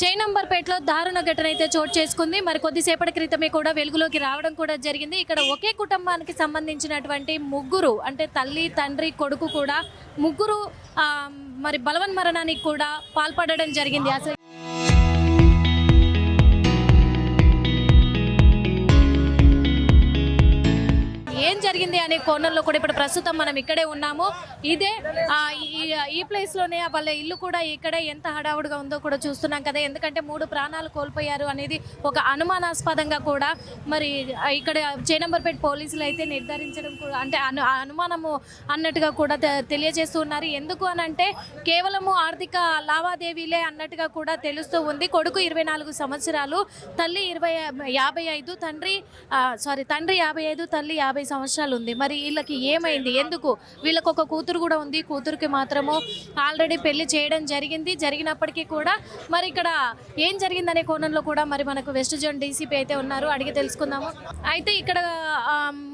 చైనంబర్పేటలో దారుణ ఘటన అయితే చోటు చేసుకుంది. మరి కొద్దిసేపటి క్రితమే కూడా వెలుగులోకి రావడం కూడా జరిగింది. ఇక్కడ ఒకే కుటుంబానికి సంబంధించినటువంటి ముగ్గురు అంటే తల్లి, తండ్రి, కొడుకు కూడా ముగ్గురు మరి బలవన్మరణానికి కూడా పాల్పడడం జరిగింది. అసలు ఏం జరిగింది అనే కోణంలో కూడా ఇప్పుడు ప్రస్తుతం మనం ఇక్కడే ఉన్నాము. ఇదే ఈ ప్లేస్లోనే వాళ్ళ ఇల్లు కూడా ఇక్కడే ఎంత హడావుడిగా ఉందో కూడా చూస్తున్నాం కదా. ఎందుకంటే 3 ప్రాణాలు కోల్పోయారు అనేది ఒక అనుమానాస్పదంగా కూడా మరి ఇక్కడ చైనంబర్పేట పోలీసులు అయితే నిర్ధారించడం కూడా అంటే అనుమానము అన్నట్టుగా కూడా తెలియజేస్తున్నారు. ఎందుకు అని అంటే కేవలము ఆర్థిక లావాదేవీలే అన్నట్టుగా కూడా తెలుస్తూ ఉంది. కొడుకు 24 సంవత్సరాలు, తల్లి 55, తండ్రి 55, తల్లి 50 సంవత్సరాలు ఉంది. మరి వీళ్ళకి ఏమైంది, ఎందుకు? వీళ్ళకి ఒక కూతురు కూడా ఉంది. కూతురుకి మాత్రము ఆల్రెడీ పెళ్లి చేయడం జరిగినప్పటికీ కూడా మరి ఇక్కడ ఏం జరిగిందనే కోణంలో కూడా మరి మనకు వెస్ట్ జోన్ డీసీపీ అయితే ఉన్నారు, అడిగి తెలుసుకుందాము. అయితే ఇక్కడ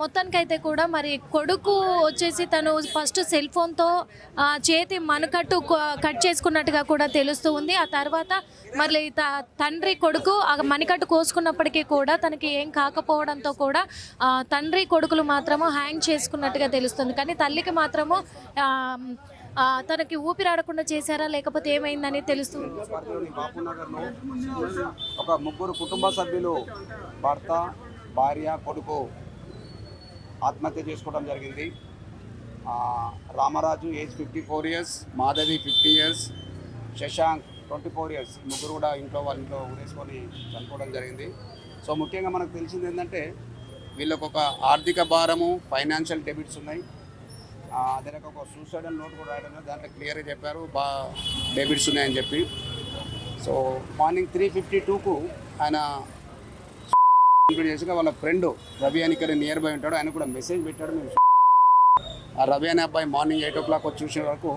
మొత్తానికైతే కూడా మరి కొడుకు వచ్చేసి తను ఫస్ట్ సెల్ ఫోన్తో చేతి మణికట్టు కట్ చేసుకున్నట్టుగా కూడా తెలుస్తూ ఉంది. ఆ తర్వాత మరి తండ్రి కొడుకు ఆ మణికట్టు కోసుకున్నప్పటికీ కూడా తనకి ఏం కాకపోవడంతో కూడా తండ్రి కొడుకులు మాత్రము హ్యాంగ్ చేసుకున్నట్టుగా తెలుస్తుంది. కానీ తల్లికి మాత్రము తనకి ఊపిరాడకుండా చేశారా లేకపోతే ఏమైందని తెలుస్తుంది. ఒక ముగ్గురు కుటుంబ సభ్యులు భర్త, భార్య, కొడుకు ఆత్మహత్య చేసుకోవడం జరిగింది. Ramaraju age 54 years, Madhavi 50 years, Shashank 24 years. ముగ్గురు కూడా వాళ్ళ ఇంట్లో ఊరేసుకొని చనిపోవడం జరిగింది. సో ముఖ్యంగా మనకు తెలిసింది ఏంటంటే వీళ్ళకు ఒక ఆర్థిక భారము, ఫైనాన్షియల్ డెబిట్స్ ఉన్నాయి. అదే రకంగా ఒక సూసైడల్ నోట్ కూడా రాయడం, దాంట్లో క్లియర్గా చెప్పారు డెబిట్స్ ఉన్నాయని చెప్పి. సో మార్నింగ్ 3:52కు ఆయన కంప్లీట్ చేసాక వాళ్ళ ఫ్రెండ్ రవి అని ఇక్కడ నియర్ బై ఉంటాడు, ఆయన కూడా మెసేజ్ పెట్టాడు. మేము ఆ రవి అనే అబ్బాయి మార్నింగ్ 8 o'clock వచ్చి చూసే వరకు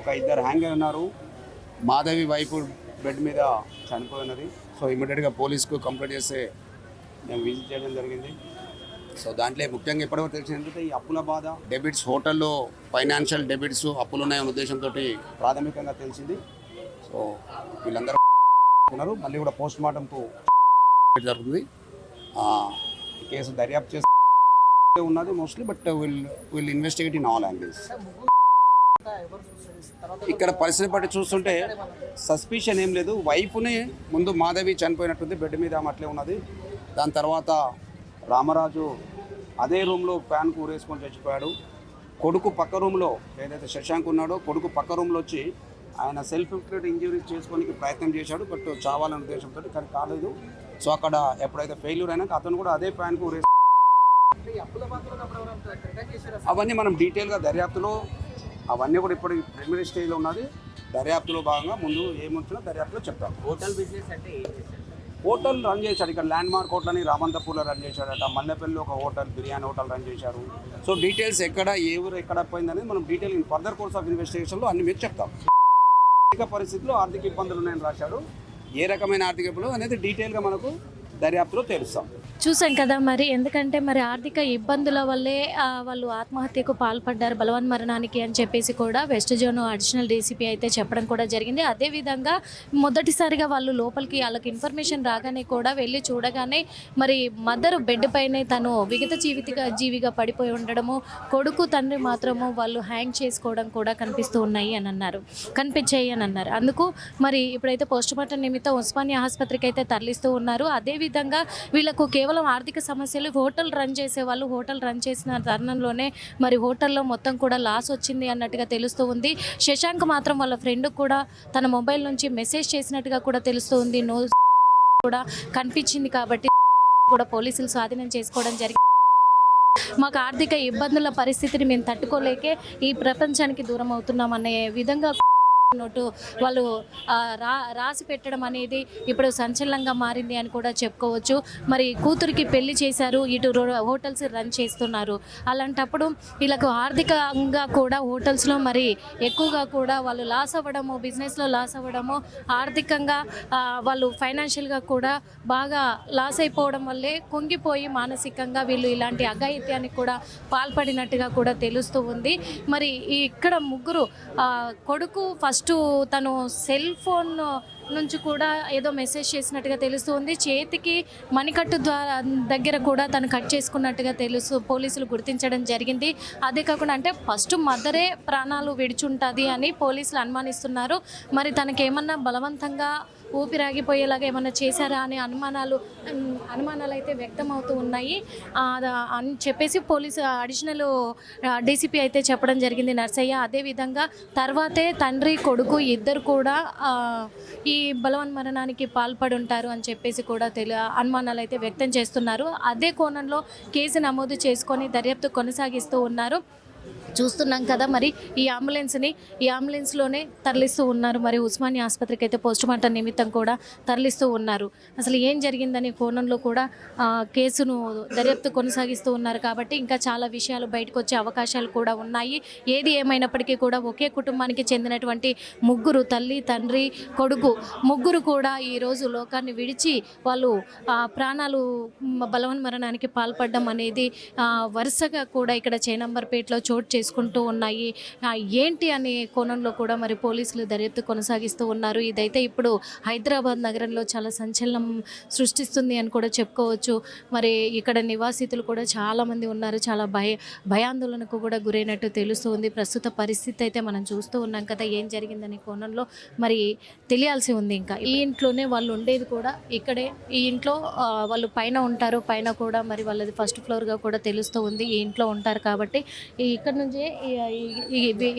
ఒక 2 హ్యాంగ్ అయి ఉన్నారు. మాధవి వైపు బెడ్ మీద చనిపోయి ఉన్నది. సో ఇమీడియట్గా పోలీస్కు కంప్లైంట్ చేస్తే మేము విజిట్ చేయడం జరిగింది. సో దాంట్లో ముఖ్యంగా ఇప్పటివరకు తెలిసిందంటే ఈ అప్పుల బాధ, డెబిట్స్, హోటల్లో ఫైనాన్షియల్ డెబిట్స్, అప్పులు ఉన్నాయనే ఉద్దేశంతో ప్రాథమికంగా తెలిసింది. సో వీళ్ళందరూ ఉన్నారు. మళ్ళీ కూడా పోస్ట్ మార్టంకు జరుగుతుంది. ఈ కేసు దర్యాప్తు చేస్తే ఉన్నది mostly, but will investigate in all angles. ఇక్కడ పరిస్థితి బట్టి చూస్తుంటే సస్పిషన్ ఏం లేదు. వైఫ్ని ముందు మాధవి చనిపోయినట్టుంది, బెడ్ మీద అట్లే ఉన్నది. దాని తర్వాత రామరాజు అదే రూమ్లో ఫ్యాన్కు ఊరేసుకొని చచ్చిపోయాడు. కొడుకు పక్క రూమ్లో ఏదైతే శశాంక్ ఉన్నాడో కొడుకు పక్క రూమ్లో వచ్చి ఆయన సెల్ఫ్ ఇన్ఫ్లిక్టెడ్ ఇంజరీస్ చేసుకోనికి ప్రయత్నం చేశాడు, బట్ చావాలనే ఉద్దేశంతో కానీ కాలేదు. సో అక్కడ ఎప్పుడైతే ఫెయిల్యూర్ అయినాక అతను కూడా అదే ఫ్యాన్కు ఊరేసు. అవన్నీ మనం డీటెయిల్గా దర్యాప్తులో అవన్నీ కూడా ఇప్పుడు ప్రిలిమినరీ స్టేజ్లో ఉన్నది. దర్యాప్తులో భాగంగా ముందు ఏముంటుందో దర్యాప్తులో చెప్తాం. హోటల్ బిజినెస్ అంటే ఏం చేశారు? హోటల్ రన్ చేశాడు. ఇక్కడ ల్యాండ్ మార్క్ హోటల్ని రామంతపూర్లో రన్ చేశాడట. మల్లెపల్లిలో ఒక హోటల్, బిర్యానీ హోటల్ రన్ చేశారు. సో డీటెయిల్స్ ఎక్కడ ఏ ఊరు ఎక్కడ పోయిందనేది మనం detail in further course of ఇన్వెస్టిగేషన్లో అన్ని మీరు చెప్తాం. ఆర్థిక పరిస్థితుల్లో ఆర్థిక ఇబ్బందులు ఉన్నాయని రాశాడు. ఏ రకమైన ఆర్థిక ఇబ్బందులు అనేది డీటెయిల్గా మనకు దర్యాప్తులో తెలుస్తాం. చూసాం కదా మరి, ఎందుకంటే మరి ఆర్థిక ఇబ్బందుల వల్లే వాళ్ళు ఆత్మహత్యకు పాల్పడ్డారు, బలవన్మరణానికి అని చెప్పేసి కూడా వెస్ట్ జోన్ అడిషనల్ డీసీపీ అయితే చెప్పడం కూడా జరిగింది. అదేవిధంగా మొదటిసారిగా వాళ్ళు లోపలికి వాళ్ళకి ఇన్ఫర్మేషన్ రాగానే కూడా వెళ్ళి చూడగానే మరి మదర్ బెడ్ పైనే తను విగత జీవిగా పడిపోయి ఉండడము, కొడుకు తండ్రి మాత్రము వాళ్ళు హ్యాంగ్ చేసుకోవడం కూడా కనిపించాయి అని అన్నారు. అందుకు మరి ఇప్పుడైతే పోస్ట్ మార్టం నిమిత్తం ఉస్మానియా ఆసుపత్రికి అయితే తరలిస్తూ ఉన్నారు. అదేవిధంగా వీళ్ళకు కేవలం ఆర్థిక సమస్యలు, హోటల్ రన్ చేసే వాళ్ళు హోటల్ రన్ చేసిన తరుణంలోనే మరి హోటల్లో మొత్తం కూడా లాస్ వచ్చింది అన్నట్టుగా తెలుస్తూ ఉంది. శశాంక్ మాత్రం వాళ్ళ ఫ్రెండ్ కూడా తన మొబైల్ నుంచి మెసేజ్ చేసినట్టుగా కూడా తెలుస్తూ ఉంది. నో కూడా కనిపించింది కాబట్టి కూడా పోలీసులు స్వాధీనం చేసుకోవడం జరిగింది. మాకు ఆర్థిక ఇబ్బందుల పరిస్థితిని మేము తట్టుకోలేకే ఈ ప్రపంచానికి దూరం అవుతున్నాం అనే విధంగా నోటు వాళ్ళు రాసి పెట్టడం అనేది ఇప్పుడు సంచలనంగా మారింది అని కూడా చెప్పుకోవచ్చు. మరి కూతురికి పెళ్లి చేశారు, ఇటు హోటల్స్ రన్ చేస్తున్నారు. అలాంటప్పుడు వీళ్ళకు ఆర్థికంగా కూడా హోటల్స్లో మరి ఎక్కువగా కూడా వాళ్ళు లాస్ అవ్వడము, బిజినెస్లో లాస్ అవ్వడము, ఆర్థికంగా వాళ్ళు ఫైనాన్షియల్గా కూడా బాగా లాస్ అయిపోవడం వల్లే కుంగిపోయి మానసికంగా వీళ్ళు ఇలాంటి అఘాయిత్యానికి కూడా పాల్పడినట్టుగా కూడా తెలుస్తూ ఉంది. మరి ఇక్కడ ముగ్గురు కొడుకు ఫస్ట్ తను సెల్ ఫోన్ నుంచి కూడా ఏదో మెసేజ్ చేసినట్టుగా తెలుస్తుంది. చేతికి మణికట్టు ద్వారా దగ్గర కూడా తను కట్ చేసుకున్నట్టుగా పోలీసులు గుర్తించడం జరిగింది. అదే కాకుండా అంటే ఫస్ట్ మదరే ప్రాణాలు విడిచుంటుంది అని పోలీసులు అనుమానిస్తున్నారు. మరి తనకేమన్నా బలవంతంగా ఊపిరాగిపోయేలాగా ఏమన్నా చేశారా అనే అనుమానాలు అయితే వ్యక్తం అవుతూ ఉన్నాయి అని చెప్పేసి పోలీసు అడిషనల్ డీసీపీ అయితే చెప్పడం జరిగింది నర్సయ్య. అదేవిధంగా తర్వాతే తండ్రి కొడుకు ఇద్దరు కూడా ఈ బలవన్మరణానికి పాల్పడి ఉంటారు అని చెప్పేసి కూడా అనుమానాలు అయితే వ్యక్తం చేస్తున్నారు. అదే కోణంలో కేసు నమోదు చేసుకొని దర్యాప్తు కొనసాగిస్తూ ఉన్నారు. చూస్తున్నాం కదా మరి ఈ అంబులెన్స్లోనే తరలిస్తూ ఉన్నారు. మరి ఉస్మానియా ఆసుపత్రికి అయితే పోస్టుమార్టం నిమిత్తం కూడా తరలిస్తూ ఉన్నారు. అసలు ఏం జరిగిందనే కోణంలో కూడా కేసును దర్యాప్తు కొనసాగిస్తూ ఉన్నారు. కాబట్టి ఇంకా చాలా విషయాలు బయటకు వచ్చే అవకాశాలు కూడా ఉన్నాయి. ఏది ఏమైనప్పటికీ కూడా ఒకే కుటుంబానికి చెందినటువంటి ముగ్గురు, తల్లి, తండ్రి, కొడుకు ముగ్గురు కూడా ఈరోజు లోకాన్ని విడిచి వాళ్ళు ప్రాణాలు బలవన్మరణానికి పాల్పడడం అనేది వరుసగా కూడా ఇక్కడ చేనంబర్పేటలో చోటు చేసుకుంటూ ఉన్నాయి. ఏంటి అనే కోణంలో కూడా మరి పోలీసులు దర్యాప్తు కొనసాగిస్తూ ఉన్నారు. ఇదైతే ఇప్పుడు హైదరాబాద్ నగరంలో చాలా సంచలనం సృష్టిస్తుంది అని కూడా చెప్పుకోవచ్చు. మరి ఇక్కడ నివాసితులు కూడా చాలామంది ఉన్నారు. చాలా భయాందోళనకు కూడా గురైనట్టు తెలుస్తుంది. ప్రస్తుత పరిస్థితి అయితే మనం చూస్తూ ఉన్నాం కదా ఏం జరిగిందనే కోణంలో మరి తెలియాల్సి ఉంది. ఇంకా ఈ ఇంట్లోనే వాళ్ళు ఉండేది కూడా ఇక్కడే. ఈ ఇంట్లో వాళ్ళు పైన ఉంటారు. పైన కూడా మరి వాళ్ళది ఫస్ట్ ఫ్లోర్గా కూడా తెలుస్తూ ఉంది. ఈ ఇంట్లో ఉంటారు కాబట్టి ఇక్కడ నుంచి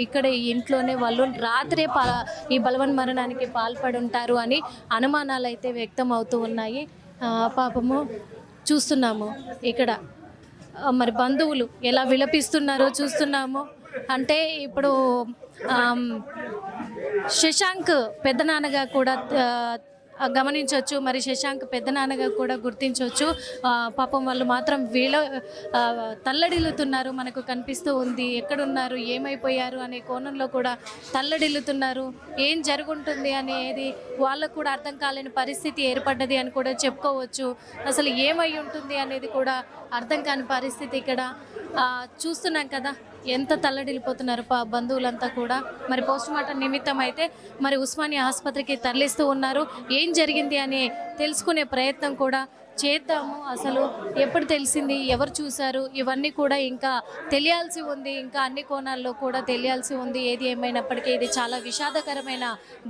ఇక్కడ ఈ ఇంట్లోనే వాళ్ళు రాత్రే ఈ బలవన్మరణానికి పాల్పడి ఉంటారు అని అనుమానాలు అయితే వ్యక్తం అవుతూ ఉన్నాయి. పాపము చూస్తున్నాము ఇక్కడ మరి బంధువులు ఎలా విలపిస్తున్నారో చూస్తున్నాము. అంటే ఇప్పుడు శశాంక్ పెద్దనాన్నగా కూడా గమనించవచ్చు. మరి శశాంక్ పెద్దనాన్నగా కూడా గుర్తించవచ్చు. పాపం వాళ్ళు మాత్రం తల్లడిల్లుతున్నారు మనకు కనిపిస్తూ ఉంది. ఎక్కడున్నారు, ఏమైపోయారు అనే కోణంలో కూడా తల్లడిల్లుతున్నారు. ఏం జరుగుంటుంది అనేది వాళ్ళకు కూడా అర్థం కాలేని పరిస్థితి ఏర్పడ్డది అని కూడా చెప్పుకోవచ్చు. అసలు ఏమై ఉంటుంది అనేది కూడా అర్థం కాని పరిస్థితి ఇక్కడ చూస్తున్నాం కదా ఎంత తల్లడిల్లిపోతున్నారు బంధువులంతా కూడా. మరి పోస్టుమార్టం నిమిత్తం అయితే మరి ఉస్మానియా ఆసుపత్రికి తరలిస్తూ ఉన్నారు. ఏం జరిగింది అని తెలుసుకునే ప్రయత్నం కూడా చేద్దాము. అసలు ఎప్పుడు తెలిసింది, ఎవరు చూశారు, ఇవన్నీ కూడా ఇంకా తెలియాల్సి ఉంది. ఇంకా అన్ని కోణాల్లో కూడా తెలియాల్సి ఉంది. ఏది ఏమైనప్పటికీ ఇది చాలా విషాదకరమైన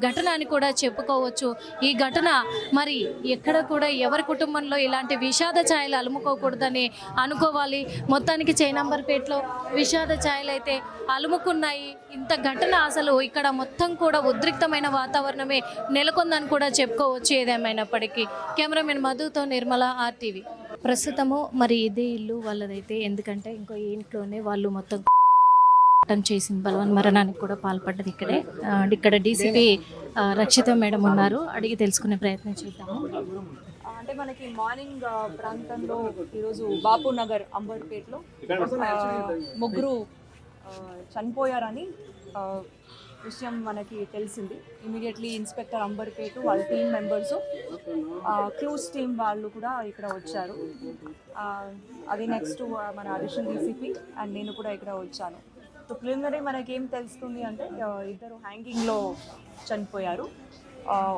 ఘటన అని కూడా చెప్పుకోవచ్చు. ఈ ఘటన మరి ఎక్కడ కూడా ఎవరి కుటుంబంలో ఇలాంటి విషాద ఛాయలు అలుముకోకూడదని అనుకోవాలి. మొత్తానికి చేనంబర్పేటలో విషాద ఛాయలు అయితే అలుముకున్నాయి. ఇంత ఘటన అసలు ఇక్కడ మొత్తం కూడా ఉద్రిక్తమైన వాతావరణమే నెలకొందని కూడా చెప్పుకోవచ్చు. ఏదేమైనప్పటికీ కెమెరామెన్ మధుతో నిర్మల, RTV. ప్రస్తుతము మరి ఇదే ఇల్లు వాళ్ళదైతే. ఎందుకంటే ఇంకో ఇంట్లోనే వాళ్ళు మొత్తం చేసింది బలవన్మరణానికి కూడా పాల్పడ్డది ఇక్కడే. ఇక్కడ డీసీపీ రక్షిత మేడం ఉన్నారు. అడిగి తెలుసుకునే ప్రయత్నం చేద్దాము. అంటే మనకి మార్నింగ్ ప్రాంతంలో ఈరోజు బాపు నగర్ అంబర్పేటలో ముగ్గురు చనిపోయారని విషయం మనకి తెలిసింది. ఇమీడియట్లీ ఇన్స్పెక్టర్ అంబర్పేట వాళ్ళ టీమ్ మెంబర్స్, క్రూజ్ టీమ్ వాళ్ళు కూడా ఇక్కడ వచ్చారు. అది నెక్స్ట్ మన అడిషనల్ డీసీపీ అండ్ నేను కూడా ఇక్కడ వచ్చాను. సో ప్రిలిమినరీ మనకేం తెలుస్తుంది అంటే ఇద్దరు హ్యాంగింగ్లో చనిపోయారు.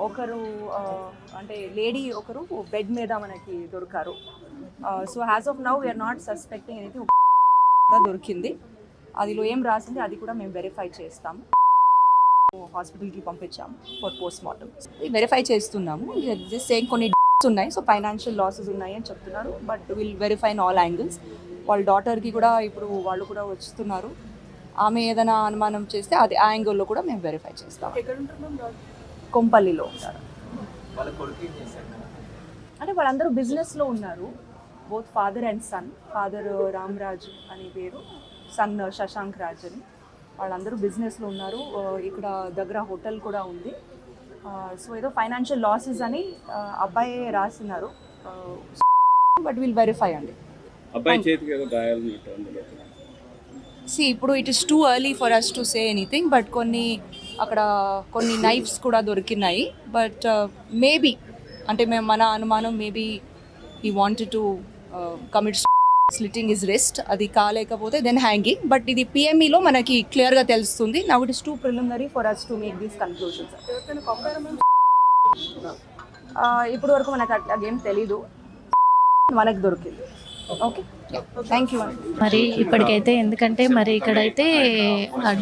ఒకరు అంటే లేడీ ఒకరు బెడ్ మీద మనకి దొరికారు. So as of now we are not suspecting anything. దొరికింది, అదిలో ఏం రాసింది అది కూడా మేము వెరిఫై చేస్తాము. హాస్పిటల్కి పంపించాము ఫర్ పోస్ట్ మార్టం. వెరిఫై చేస్తున్నాము. సేమ్ కొన్ని ఉన్నాయి, సో ఫైనాన్షియల్ లాసెస్ ఉన్నాయి అని చెప్తున్నారు. But will verify in all angles. వాళ్ళ డాటర్కి కూడా ఇప్పుడు వాళ్ళు కూడా వస్తున్నారు. ఆమె ఏదైనా అనుమానం చేస్తే అది ఆ యాంగిల్లో కూడా మేము వెరిఫై చేస్తాం. కొంపల్లిలో ఉంటారు. అంటే వాళ్ళందరూ బిజినెస్లో ఉన్నారు. Both father and son. Father Ramaraj అని పేరు, సన్ శశాంక్ రాజ్ అని. వాళ్ళందరూ బిజినెస్లో ఉన్నారు. ఇక్కడ దగ్గర హోటల్ కూడా ఉంది. సో ఏదో ఫైనాన్షియల్ లాసెస్ అని అబ్బాయి రాసినారు. బట్ విల్ వెరిఫై అండి. ఇప్పుడు it is too early for us to say anything. But కొన్ని నైఫ్స్ కూడా దొరికినాయి. బట్ మేబీ అంటే మన అనుమానం maybe he wanted to commit slitting his wrist. అది కాలేకపోతే దెన్ హ్యాంగింగ్. బట్ ఇది PMEలో మనకి క్లియర్గా తెలుస్తుంది. Now it is too preliminary for us to make these conclusions. ఇప్పుడు వరకు మనకు అట్లా గేమ్ తెలీదు, మనకు దొరికింది. ఓకే, థ్యాంక్ యూ అండి. మరి ఇప్పటికైతే ఎందుకంటే మరి ఇక్కడైతే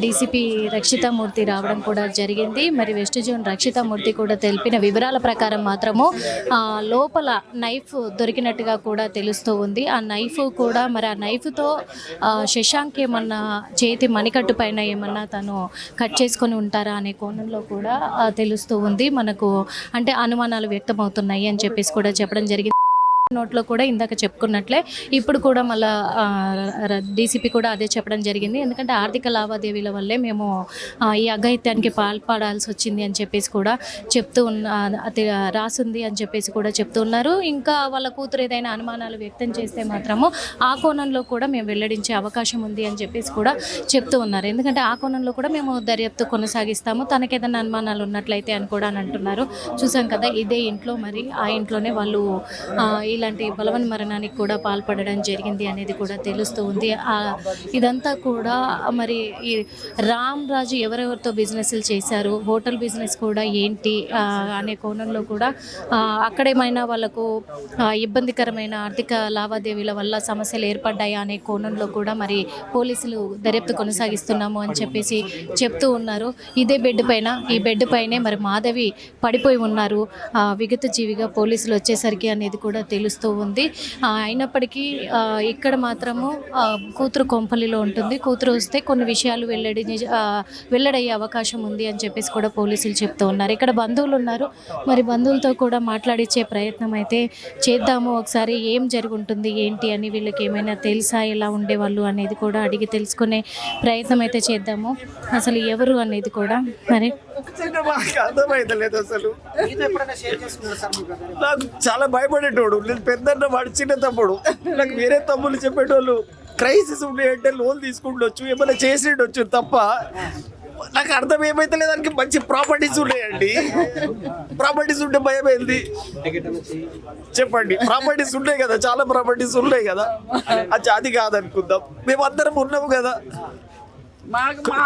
డీసీపీ రక్షితామూర్తి రావడం కూడా జరిగింది. మరి వెస్ట్ జోన్ రక్షితామూర్తి కూడా తెలిపిన వివరాల ప్రకారం మాత్రము లోపల నైఫ్ దొరికినట్టుగా కూడా తెలుస్తూ ఉంది. ఆ నైఫ్ కూడా మరి ఆ నైఫ్తో శశాంక్ ఏమన్నా చేతి మణికట్టు పైన ఏమన్నా తను కట్ చేసుకొని ఉంటారా అనే కోణంలో కూడా తెలుస్తూ ఉంది మనకు. అంటే అనుమానాలు వ్యక్తమవుతున్నాయి అని చెప్పేసి కూడా చెప్పడం జరిగింది. నోట్లో కూడా ఇందాక చెప్పుకున్నట్లే ఇప్పుడు కూడా మళ్ళా డీసీపీ కూడా అదే చెప్పడం జరిగింది. ఎందుకంటే ఆర్థిక లావాదేవీల వల్లే మేము ఈ అఘాయిత్యానికి పాల్పడాల్సి వచ్చింది అని చెప్పేసి కూడా చెప్తూ రాసుంది అని చెప్పేసి కూడా చెప్తూ ఉన్నారు. ఇంకా వాళ్ళ కూతురు ఏదైనా అనుమానాలు వ్యక్తం చేస్తే మాత్రము ఆ కోణంలో కూడా మేము వెల్లడించే అవకాశం ఉంది అని చెప్పేసి కూడా చెప్తూ ఉన్నారు. ఎందుకంటే ఆ కోణంలో కూడా మేము దర్యాప్తు కొనసాగిస్తాము, తనకు ఏదైనా అనుమానాలు ఉన్నట్లయితే అని కూడా అంటున్నారు. చూసాం కదా, ఇదే ఇంట్లో మరి ఆ ఇంట్లోనే వాళ్ళు ఇలాంటి బలవన్ మరణానికి కూడా పాల్పడడం జరిగింది అనేది కూడా తెలుస్తూ ఉంది. ఇదంతా కూడా మరి ఈ రామ్ రాజు ఎవరెవరితో బిజినెస్లు చేశారు, హోటల్ బిజినెస్ కూడా ఏంటి అనే కోణంలో కూడా అక్కడేమైనా వాళ్ళకు ఇబ్బందికరమైన ఆర్థిక లావాదేవీల వల్ల సమస్యలు ఏర్పడ్డాయా అనే కోణంలో కూడా మరి పోలీసులు దర్యాప్తు కొనసాగిస్తున్నాము అని చెప్పేసి చెప్తూ ఉన్నారు. ఇదే బెడ్ పైన, ఈ బెడ్ పైనే మరి మాధవి పడిపోయి ఉన్నారు విగత జీవిగా పోలీసులు వచ్చేసరికి అనేది కూడా తెలుస్తుంది. ఉంది అయినప్పటికీ ఇక్కడ మాత్రము కూతురు కొంపల్లిలో ఉంటుంది. కూతురు వస్తే కొన్ని విషయాలు వెల్లడయ్యే అవకాశం ఉంది అని చెప్పేసి కూడా పోలీసులు చెప్తూ ఉన్నారు. ఇక్కడ బంధువులు ఉన్నారు, మరి బంధువులతో కూడా మాట్లాడించే ప్రయత్నం అయితే చేద్దాము. ఒకసారి ఏం జరుగుంటుంది ఏంటి అని, వీళ్ళకి ఏమైనా తెలుసా, ఎలా ఉండేవాళ్ళు అనేది కూడా అడిగి తెలుసుకునే ప్రయత్నం అయితే చేద్దాము. అసలు ఎవరు అనేది కూడా మరి అర్థమైతలేదు. అసలు నాకు చాలా భయపడేటోడు, నేను పెద్దన్న వాడు చిన్న తమ్ముడు. నాకు వేరే తమ్ముళ్ళు చెప్పేటోళ్ళు క్రైసిస్ ఉండే అంటే లోన్ తీసుకుంటొచ్చు, ఏమైనా చేసేటొచ్చు తప్ప నాకు అర్థం ఏమైతే దానికి మంచి ప్రాపర్టీస్ ఉన్నాయండి. ప్రాపర్టీస్ ఉంటే భయం ఏంది చెప్పండి? ప్రాపర్టీస్ ఉన్నాయి కదా, చాలా ప్రాపర్టీస్ ఉన్నాయి కదా. అది కాదనుకుందాం, మేమందరం ఉన్నాము కదా,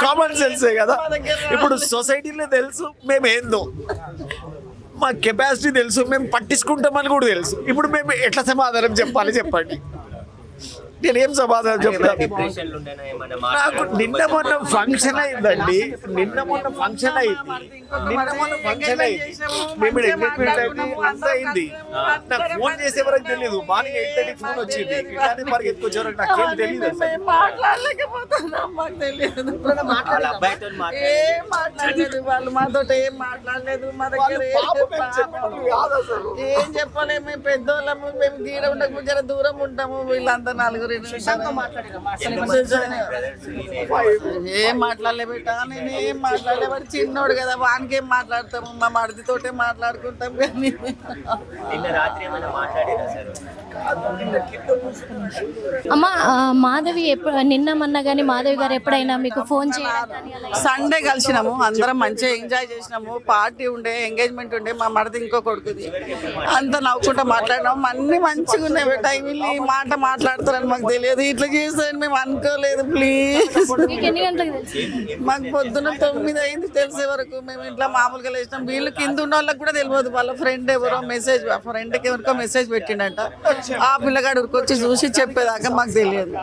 కామన్ సెన్సే కదా. ఇప్పుడు సొసైటీలో తెలుసు మేము ఏందో, మా కెపాసిటీ తెలుసు, మేము పట్టించుకుంటామని కూడా తెలుసు. ఇప్పుడు మేము ఎట్లా సమాధానం చెప్పాలి చెప్పండి? నేనేం సమాధానం చెప్తాను? నాకు నిన్న మొన్న ఫంక్షన్ అయిందండి, నిన్న మొన్న ఫంక్షన్ అయింది మేము ఎంగేజ్మెంట్ అంతా అయింది. నాకు ఫోన్ చేసే వరకు తెలియదు, మార్నింగ్ 8:30 ఫోన్ వచ్చింది. ఇట్లానే మరి ఎత్తుకొచ్చేవరకు నాకేం తెలియదు. వాళ్ళు మాతో ఏం మాట్లాడలేదు, మా దగ్గర ఏం చెప్పలేము. మేము పెద్దోళ్ళము, మేము గీడ ఉండకు జర దూరం ఉంటాము. వీళ్ళంతా నలుగురు ఏం మాట్లాడలే బిడ్డ, నేను ఏం మాట్లాడలే. వాడు చిన్నోడు కదా, వానికేం మాట్లాడతాము, మా మడిదితోటే మాట్లాడుకుంటాం. కానీ అమ్మ మాధవి నిన్న మొన్న కానీ మాధవి గారు ఎప్పుడైనా మీకు ఫోన్ చేయడం? సండే కలిసినాము, అందరం మంచిగా ఎంజాయ్ చేసినాము. పార్టీ ఉండే, ఎంగేజ్మెంట్ ఉండే, మా మరిది ఇంకో కొడుకుది. అంతా నవ్వుకుంటా మాట్లాడినాము. అన్ని మంచిగా ఉన్నాయి బిడ్డ. వీళ్ళు ఈ మాట మాట్లాడతారని మాకు తెలియదు, ఇట్లా చేస్తారని మేము అనుకోలేదు. ప్లీజ్, ఎన్ని గంటలకు తెలుసు? మాకు పొద్దున్న 9 అయింది తెలిసే వరకు. మేము ఇంట్లో మామూలుగా లేచినాం. వీళ్ళు కింద ఉన్న వాళ్ళకి కూడా తెలియదు. వాళ్ళ ఫ్రెండ్ ఎవరో మెసేజ్, ఫ్రెండ్కి ఎవరికో మెసేజ్ పెట్టిండంట. ఆ పిల్లగాడు ఉరికొచ్చి చూసి చెప్పేదాకా మాకు తెలియదు,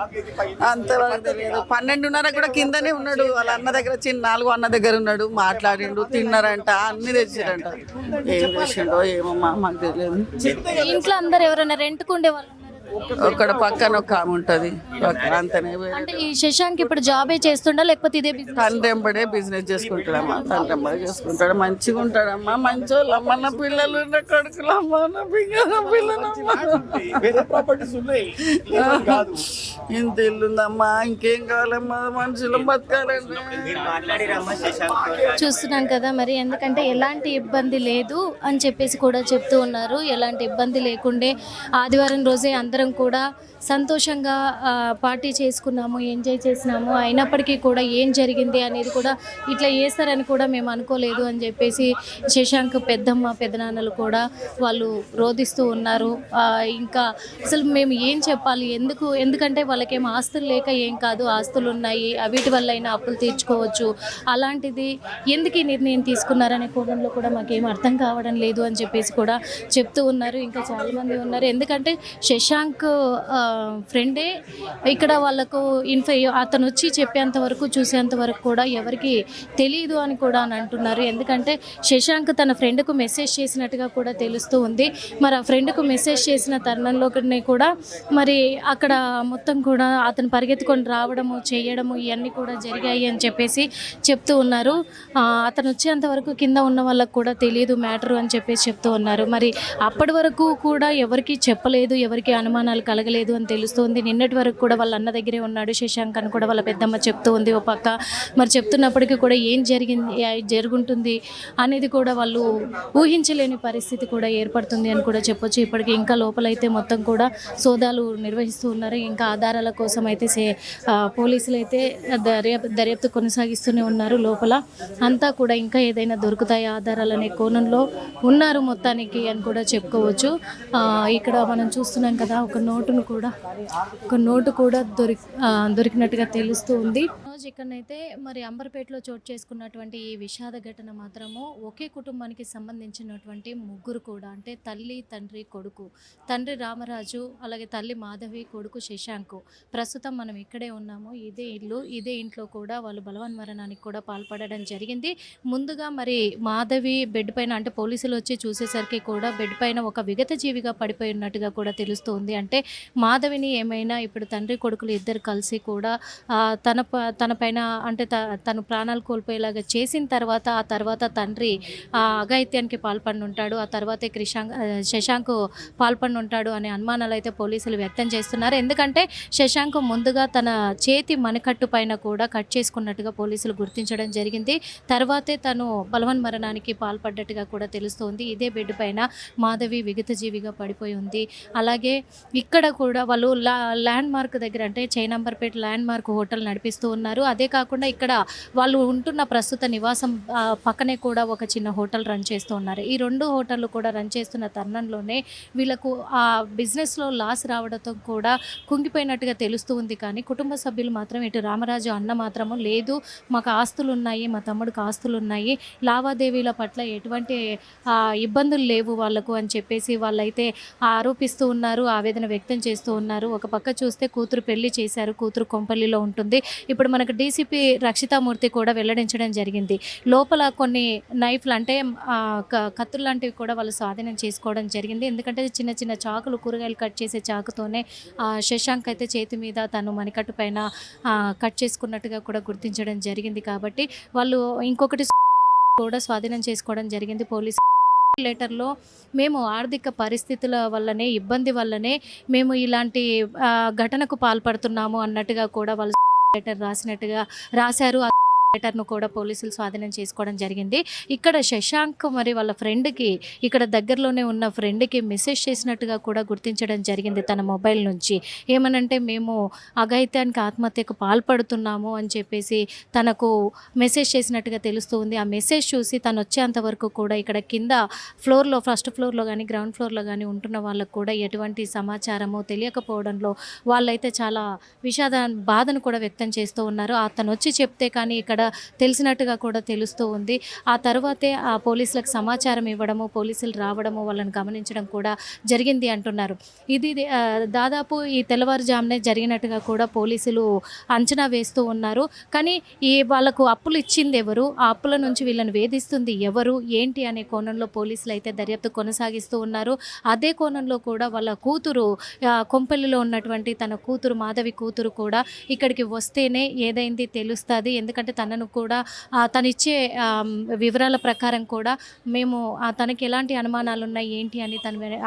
అంతవరకు తెలియదు. 12:30 కూడా కిందనే ఉన్నాడు. వాళ్ళ అన్న దగ్గర, 4 అన్న దగ్గర ఉన్నాడు. మాట్లాడిండు, తిన్నారంట, అన్ని తెచ్చిరంట. ఏం చేసిండో ఏమో మాకు తెలియదు. ఇంట్లో అందరు ఎవరైనా రెంట్కు ఉండేవాళ్ళు? ఒక్కడ పక్కన ఒక ఆమె ఉంటుంది, అంతనే. అంటే ఈ శశాంక్ ఇప్పుడు జాబే చేస్తుండా లేకపోతే ఇదే బిజినెస్? తండ్రెంబడే బిజినెస్ చేసుకుంటాడమ్మా, తండ్రెంబడే చేసుకుంటాడు. మంచిగా ఉంటాడమ్మా, మంచోళ్ళమ్మ. నా పిల్లలు ఉన్న కొడుకులమ్మ, నా పిల్లలమ్మ. ఇంత ఇల్లుందమ్మా, ఇంకేం కావాలమ్మా? మనుషులు బతకాలండి. చూస్తున్నాం కదా మరి, ఎందుకంటే ఎలాంటి ఇబ్బంది లేదు అని చెప్పేసి కూడా చెప్తూ ఉన్నారు. ఎలాంటి ఇబ్బంది లేకుండే ఆదివారం రోజే అందరం కూడా సంతోషంగా పార్టీ చేసుకున్నాము, ఎంజాయ్ చేసినాము. అయినప్పటికీ కూడా ఏం జరిగింది అనేది కూడా ఇట్లా చేస్తారని కూడా మేము అనుకోలేదు అని చెప్పేసి శశాంక్ పెద్దమ్మ పెద్దనాన్నలు కూడా వాళ్ళు రోధిస్తూ ఉన్నారు. ఇంకా అసలు మేము ఏం చెప్పాలి, ఎందుకంటే వాళ్ళకేం ఆస్తులు లేక ఏం కాదు, ఆస్తులు ఉన్నాయి, వీటి వల్ల అయినా అప్పులు తీర్చుకోవచ్చు, అలాంటిది ఎందుకు ఈ నిర్ణయం తీసుకున్నారనే కోణంలో కూడా మాకేం అర్థం కావడం లేదు అని చెప్పేసి కూడా చెప్తూ ఉన్నారు. ఇంకా చాలామంది ఉన్నారు. ఎందుకంటే శశాంక్ ఫ్రెండే ఇక్కడ వాళ్ళకు అతను వచ్చి చెప్పేంత వరకు చూసేంత వరకు కూడా ఎవరికి తెలియదు అని కూడా అని అంటున్నారు. ఎందుకంటే శశాంక్ తన ఫ్రెండ్కు మెసేజ్ చేసినట్టుగా కూడా తెలుస్తూ ఉంది. మరి ఆ ఫ్రెండ్కు మెసేజ్ చేసిన తరుణంలోనే కూడా మరి అక్కడ మొత్తం కూడా అతను పరిగెత్తుకొని రావడము చేయడము ఇవన్నీ కూడా జరిగాయి అని చెప్పేసి చెప్తూ ఉన్నారు. అతను వచ్చేంత వరకు కింద ఉన్న వాళ్ళకు కూడా తెలియదు మ్యాటరు అని చెప్పేసి చెప్తూ ఉన్నారు. మరి అప్పటి వరకు కూడా ఎవరికి చెప్పలేదు, ఎవరికి అనుమానాలు కలగలేదు అని తెలుస్తుంది. నిన్నటి వరకు కూడా వాళ్ళ అన్న దగ్గరే ఉన్నాడు శశాంక్ అని కూడా వాళ్ళ పెద్దమ్మ చెప్తూ ఉంది. ఓ పక్క మరి చెప్తున్నప్పటికీ కూడా ఏం జరుగుంటుంది అనేది కూడా వాళ్ళు ఊహించలేని పరిస్థితి కూడా ఏర్పడుతుంది అని కూడా చెప్పొచ్చు. ఇప్పటికీ ఇంకా లోపలైతే మొత్తం కూడా సోదాలు నిర్వహిస్తూ ఉన్నారు. ఇంకా ఆధారాల కోసం అయితే పోలీసులు అయితే దర్యాప్తు కొనసాగిస్తూనే ఉన్నారు. లోపల అంతా కూడా ఇంకా ఏదైనా దొరుకుతాయి ఆధారాలనే కోణంలో ఉన్నారు మొత్తానికి అని కూడా చెప్పుకోవచ్చు. ఇక్కడ మనం చూస్తున్నాం కదా, ఒక నోటు కూడా దొరికినట్టుగా తెలుస్తూ ఉంది. రోజు ఇక్కడనైతే మరి అంబర్పేటలో చోటు చేసుకున్నటువంటి ఈ విషాద ఘటన మాత్రము ఒకే కుటుంబానికి సంబంధించినటువంటి ముగ్గురు కూడా, అంటే తల్లి, తండ్రి, కొడుకు. తండ్రి రామరాజు, అలాగే తల్లి మాధవి, కొడుకు శశాంక్. ప్రస్తుతం మనం ఇక్కడే ఉన్నాము. ఇదే ఇల్లు, ఇదే ఇంట్లో కూడా వాళ్ళు బలవన్మరణానికి కూడా పాల్పడడం జరిగింది. ముందుగా మరి మాధవి బెడ్ పైన, అంటే పోలీసులు వచ్చి చూసేసరికి కూడా బెడ్ పైన ఒక విగత జీవిగా పడిపోయి ఉన్నట్టుగా కూడా తెలుస్తుంది. అంటే మాధవిని ఏమైనా ఇప్పుడు తండ్రి కొడుకులు ఇద్దరు కలిసి కూడా తన పైన అంటే తను ప్రాణాలు కోల్పోయేలాగా చేసిన తర్వాత ఆ తర్వాత తండ్రి అఘాయిత్యానికి పాల్పడి ఉంటాడు, ఆ తర్వాతే శశాంక్ పాల్పడి ఉంటాడు అనే అనుమానాలు అయితే పోలీసులు వ్యక్తం చేస్తున్నారు. ఎందుకంటే శశాంక్ ముందుగా తన చేతి మణికట్టు పైన కూడా కట్ చేసుకున్నట్టుగా పోలీసులు గుర్తించడం జరిగింది. తర్వాతే తను బలవన్మరణానికి పాల్పడ్డట్టుగా కూడా తెలుస్తోంది. ఇదే బెడ్ పైన మాధవి విగత జీవిగా పడిపోయి ఉంది. అలాగే ఇక్కడ కూడా వాళ్ళు ల్యాండ్ మార్క్ దగ్గర, అంటే చైనంబర్పేట ల్యాండ్ మార్క్ హోటల్ నడిపిస్తూ ఉన్నారు. అదే కాకుండా ఇక్కడ వాళ్ళు ఉంటున్న ప్రస్తుత నివాసం పక్కనే కూడా ఒక చిన్న హోటల్ రన్ చేస్తూ ఉన్నారు. ఈ రెండు హోటళ్ళు కూడా రన్ చేస్తున్న తరుణంలోనే వీళ్ళకు ఆ బిజినెస్లో లాస్ రావడంతో కూడా కుంగిపోయినట్టుగా తెలుస్తూ ఉంది. కానీ కుటుంబ సభ్యులు మాత్రం, ఇటు రామరాజు అన్న మాత్రము లేదు, మాకు ఆస్తులు ఉన్నాయి, మా తమ్ముడికి ఆస్తులు ఉన్నాయి, లావాదేవీల పట్ల ఎటువంటి ఇబ్బందులు లేవు వాళ్ళకు అని చెప్పేసి వాళ్ళైతే ఆరోపిస్తూ ఉన్నారు, ఆవేదన వ్యక్తం చేస్తూ ఉన్నారు. ఒక పక్క చూస్తే కూతురు పెళ్లి చేశారు, కూతురు కొంపల్లిలో ఉంటుంది. ఇప్పుడు మనకు డీసీపీ రక్షితామూర్తి కూడా వెల్లడించడం జరిగింది. లోపల కొన్ని నైఫ్లు, అంటే కత్తులు లాంటివి కూడా వాళ్ళు స్వాధీనం చేసుకోవడం జరిగింది. ఎందుకంటే చిన్న చిన్న చాకులు, కూరగాయలు కట్ చేసే చాకుతోనే శశాంక్ అయితే చేతి మీద తను మణికట్టు పైన కట్ చేసుకున్నట్టుగా కూడా గుర్తించడం జరిగింది. కాబట్టి వాళ్ళు ఇంకొకటి కూడా స్వాధీనం చేసుకోవడం జరిగింది. పోలీసు లెటర్లో మేము ఆర్థిక పరిస్థితుల వల్లనే, ఇబ్బంది వల్లనే మేము ఇలాంటి ఘటనకు పాల్పడుతున్నాము అన్నట్టుగా కూడా వాళ్ళు లెటర్ రాశారు. లెటర్ను కూడా పోలీసులు స్వాధీనం చేసుకోవడం జరిగింది. ఇక్కడ శశాంక్ మరి వాళ్ళ ఫ్రెండ్కి, ఇక్కడ దగ్గరలోనే ఉన్న ఫ్రెండ్కి మెసేజ్ చేసినట్టుగా కూడా గుర్తించడం జరిగింది తన మొబైల్ నుంచి. ఏమనంటే మేము అఘాయిత్యానికి, ఆత్మహత్యకు పాల్పడుతున్నాము అని చెప్పేసి తనకు మెసేజ్ చేసినట్టుగా తెలుస్తుంది. ఆ మెసేజ్ చూసి తను వచ్చేంత వరకు కూడా ఇక్కడ కింద ఫ్లోర్లో, ఫస్ట్ ఫ్లోర్లో కానీ గ్రౌండ్ ఫ్లోర్లో కానీ ఉంటున్న వాళ్ళకు కూడా ఎటువంటి సమాచారము తెలియకపోవడంలో వాళ్ళైతే చాలా బాధను కూడా వ్యక్తం చేస్తూ ఉన్నారు. అతను వచ్చి చెప్తే కానీ ఇక్కడ తెలిసినట్టుగా కూడా తెలుస్తూ ఉంది. ఆ తర్వాతే ఆ పోలీసులకు సమాచారం ఇవ్వడము, పోలీసులు రావడము, వాళ్ళని గమనించడం కూడా జరిగింది అంటున్నారు. ఇది దాదాపు ఈ తెల్లవారుజామునే జరిగినట్టుగా కూడా పోలీసులు అంచనా వేస్తూ ఉన్నారు. కానీ వాళ్ళకు అప్పులు ఇచ్చింది ఎవరు, ఆ అప్పుల నుంచి వీళ్ళని వేధిస్తుంది ఎవరు, ఏంటి అనే కోణంలో పోలీసులు అయితే దర్యాప్తు కొనసాగిస్తూ ఉన్నారు. అదే కోణంలో కూడా వాళ్ళ కూతురు, కొంపల్లిలో ఉన్నటువంటి తన కూతురు, మాధవి కూతురు కూడా ఇక్కడికి వస్తేనే ఏదైంది తెలుస్తుంది. ఎందుకంటే తనను కూడా తనిచ్చే వివరాల ప్రకారం కూడా మేము తనకి ఎలాంటి అనుమానాలు ఉన్నాయి ఏంటి అని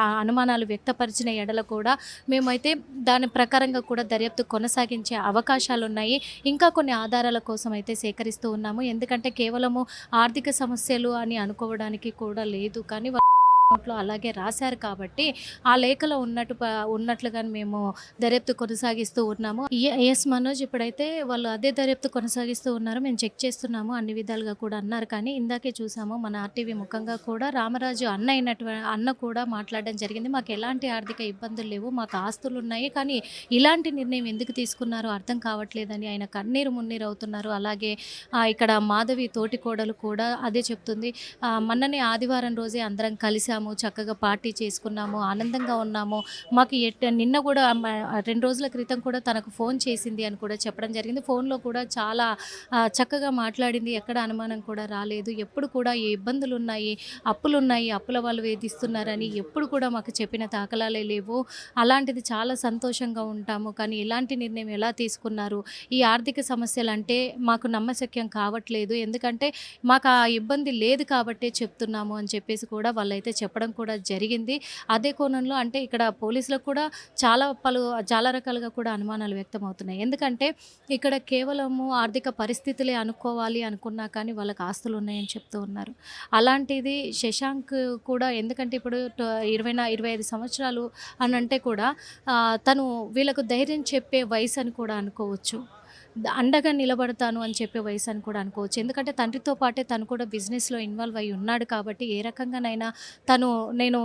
ఆ అనుమానాలు వ్యక్తపరిచిన ఎడల కూడా మేమైతే దాని ప్రకారంగా కూడా దర్యాప్తు కొనసాగించే అవకాశాలు ఉన్నాయి. ఇంకా కొన్ని ఆధారాల కోసం అయితే సేకరిస్తూ ఉన్నాము. ఎందుకంటే కేవలము ఆర్థిక సమస్యలు అని అనుకోవడానికి కూడా లేదు. కానీ నోట్లో అలాగే రాశారు కాబట్టి ఆ లేఖలో ఉన్నట్లుగానే మేము దర్యాప్తు కొనసాగిస్తూ ఉన్నాము. ఎస్ మనోజ్, ఇప్పుడైతే వాళ్ళు అదే దర్యాప్తు కొనసాగిస్తూ ఉన్నారు, మేము చెక్ చేస్తున్నాము అన్ని విధాలుగా కూడా అన్నారు. కానీ ఇందాకే చూసాము మన ఆర్టీవీ ముఖంగా కూడా రామరాజు అన్న కూడా మాట్లాడడం జరిగింది. మాకు ఎలాంటి ఆర్థిక ఇబ్బందులు లేవు, మాకు ఆస్తులు ఉన్నాయి, కానీ ఇలాంటి నిర్ణయం ఎందుకు తీసుకున్నారో అర్థం కావట్లేదని ఆయన కన్నీరు మున్నీరు అవుతున్నారు. అలాగే ఇక్కడ మాధవి తోటి కోడలు కూడా అదే చెప్తుంది. మొన్ననే ఆదివారం రోజే అందరం కలిసాము, చక్కగా పార్టీ చేసుకున్నాము, ఆనందంగా ఉన్నాము. మాకు నిన్న కూడా 2 రోజుల క్రితం కూడా తనకు ఫోన్ చేసింది అని కూడా చెప్పడం జరిగింది. ఫోన్లో కూడా చాలా చక్కగా మాట్లాడింది, ఎక్కడ అనుమానం కూడా రాలేదు. ఎప్పుడు కూడా ఏ ఇబ్బందులు ఉన్నాయి, అప్పులు ఉన్నాయి, అప్పుల వాళ్ళు వేధిస్తున్నారని ఎప్పుడు కూడా మాకు చెప్పిన దాఖలాలే లేవు. అలాంటిది చాలా సంతోషంగా ఉంటాము, కానీ ఇలాంటి నిర్ణయం ఎలా తీసుకున్నారు, ఈ ఆర్థిక సమస్యలు అంటే మాకు నమ్మశక్యం కావట్లేదు, ఎందుకంటే మాకు ఆ ఇబ్బంది లేదు కాబట్టే చెప్తున్నాము అని చెప్పేసి కూడా వాళ్ళైతే చెప్పడం కూడా జరిగింది. అదే కోణంలో అంటే ఇక్కడ పోలీసులకు కూడా చాలా రకాలుగా కూడా అనుమానాలు వ్యక్తమవుతున్నాయి. ఎందుకంటే ఇక్కడ కేవలము ఆర్థిక పరిస్థితులే అనుకోవాలి అనుకున్నా కానీ వాళ్ళకి ఆస్తులు ఉన్నాయని చెప్తూ ఉన్నారు. అలాంటిది శశాంక్ కూడా, ఎందుకంటే ఇప్పుడు 25 సంవత్సరాలు అని అంటే కూడా తను వీళ్ళకు ధైర్యం చెప్పే వయసు అని కూడా అనుకోవచ్చు, అండగా నిలబడతాను అని చెప్పే వయసు అని కూడా అనుకోవచ్చు. ఎందుకంటే తండ్రితో పాటే తను కూడా బిజినెస్లో ఇన్వాల్వ్ అయి ఉన్నాడు కాబట్టి ఏ రకంగానైనా నేను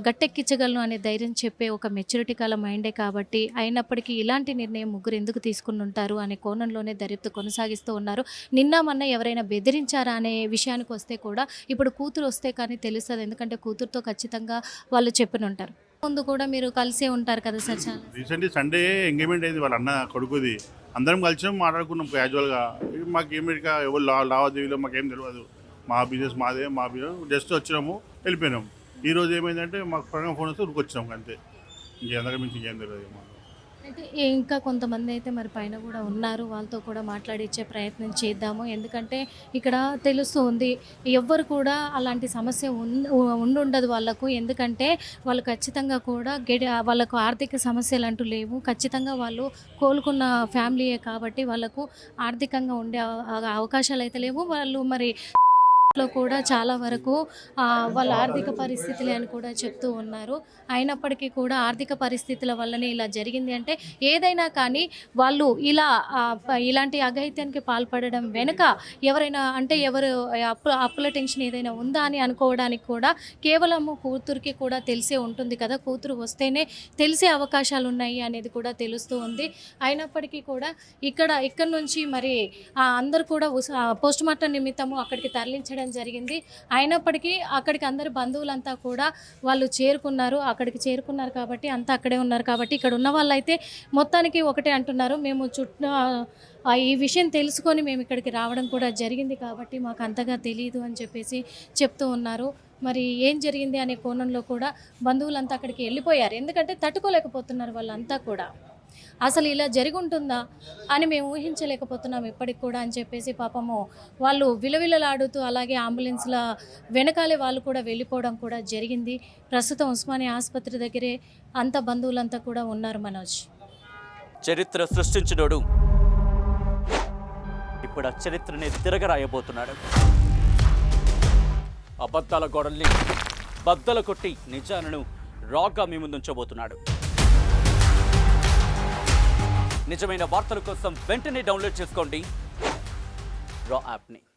గట్టెక్కించగలను అనే ధైర్యం చెప్పే ఒక మెచ్యూరిటీ కల మైండే కాబట్టి, అయినప్పటికీ ఇలాంటి నిర్ణయం ముగ్గురు ఎందుకు తీసుకుని ఉంటారు అనే కోణంలోనే దర్యాప్తు కొనసాగిస్తూ ఉన్నారు. నిన్న మొన్న ఎవరైనా బెదిరించారా అనే విషయానికి వస్తే కూడా ఇప్పుడు కూతురు వస్తే కానీ తెలుస్తుంది, ఎందుకంటే కూతురుతో ఖచ్చితంగా వాళ్ళు చెప్పనుంటారు. ముందు కూడా మీరు కలిసే ఉంటారు కదా సార్? చాలా రీసెంట్లీ సండే ఎంగేజ్మెంట్ అయింది వాళ్ళ అన్న కొడుకుది, అందరం కలిసి మాట్లాడుకున్నాం క్యాజువల్గా. మాకు ఇమీడియట్గా ఎవరు లావాదేవీలో మాకేం తెలియదు, మా బిజినెస్ మాదే, మా బిజినెస్ జస్ట్ వచ్చినాము వెళ్ళిపోయినాం. ఈరోజు ఏమైందంటే మాకు ప్రకారం ఫోన్ వస్తే ఊరికొచ్చినాము అంతే, ఇంకెంతగా మించి ఇంకేం తెలియదు. అయితే ఇంకా కొంతమంది అయితే మరి పైన కూడా ఉన్నారు, వాళ్ళతో కూడా మాట్లాడించే ప్రయత్నం చేద్దాము. ఎందుకంటే ఇక్కడ తెలుస్తూ ఉంది ఎవ్వరు కూడా అలాంటి సమస్య ఉండుండదు వాళ్ళకు, ఎందుకంటే వాళ్ళు ఖచ్చితంగా కూడా వాళ్ళకు ఆర్థిక సమస్యలు అంటూ లేవు. ఖచ్చితంగా వాళ్ళు కోలుకున్న ఫ్యామిలీయే కాబట్టి వాళ్ళకు ఆర్థికంగా ఉండే అవకాశాలు అయితే లేవు. వాళ్ళు మరి లో కూడా చాలా వరకు వాళ్ళ ఆర్థిక పరిస్థితులే అని కూడా చెప్తూ ఉన్నారు. అయినప్పటికీ కూడా ఆర్థిక పరిస్థితుల వల్లనే ఇలా జరిగింది అంటే, ఏదైనా కానీ వాళ్ళు ఇలాంటి అఘాయిత్యానికి పాల్పడడం వెనుక ఎవరైనా అంటే అప్పుల టెన్షన్ ఏదైనా ఉందా అని అనుకోవడానికి కూడా కేవలము కూతురికి కూడా తెలిసే ఉంటుంది కదా, కూతురు వస్తేనే తెలిసే అవకాశాలు ఉన్నాయి అనేది కూడా తెలుస్తూ ఉంది. అయినప్పటికీ కూడా ఇక్కడ నుంచి మరి అందరూ కూడా పోస్ట్ మార్టం నిమిత్తము అక్కడికి తరలించడం జరిగింది. అయినప్పటికీ అక్కడికి అందరు బంధువులంతా కూడా వాళ్ళు అక్కడికి చేరుకున్నారు కాబట్టి అంతా అక్కడే ఉన్నారు కాబట్టి, ఇక్కడ ఉన్న వాళ్ళైతే మొత్తానికి ఒకటే అంటున్నారు, మేము ఈ విషయం తెలుసుకొని మేము ఇక్కడికి రావడం కూడా జరిగింది కాబట్టి మాకు అంతగా తెలియదు అని చెప్పేసి చెప్తూ ఉన్నారు. మరి ఏం జరిగింది అనే కోణంలో కూడా బంధువులంతా అక్కడికి వెళ్ళిపోయారు, ఎందుకంటే తట్టుకోలేకపోతున్నారు వాళ్ళంతా కూడా. అసలు ఇలా జరుగుంటుందా అని మేము ఊహించలేకపోతున్నాం ఇప్పటికి కూడా అని చెప్పేసి పాపము వాళ్ళు విలవిలలాడుతూ, అలాగే అంబులెన్స్ల వెనకాలే వాళ్ళు కూడా వెళ్ళిపోవడం కూడా జరిగింది. ప్రస్తుతం ఉస్మానియా ఆసుపత్రి దగ్గరే అంత బంధువులంతా కూడా ఉన్నారు. మనోజ్, చరిత్ర సృష్టించినోడు ఇప్పుడు ఆ చరిత్రని తిరగరాయబోతున్నాడు. అబద్ధాల గోడల్ని బద్దలు కొట్టి నిజాలను రాగా మీ ముందుంచబోతున్నాడు. నిజమైన వార్తల కోసం వెంటనే డౌన్లోడ్ చేసుకోండి రా యాప్ని.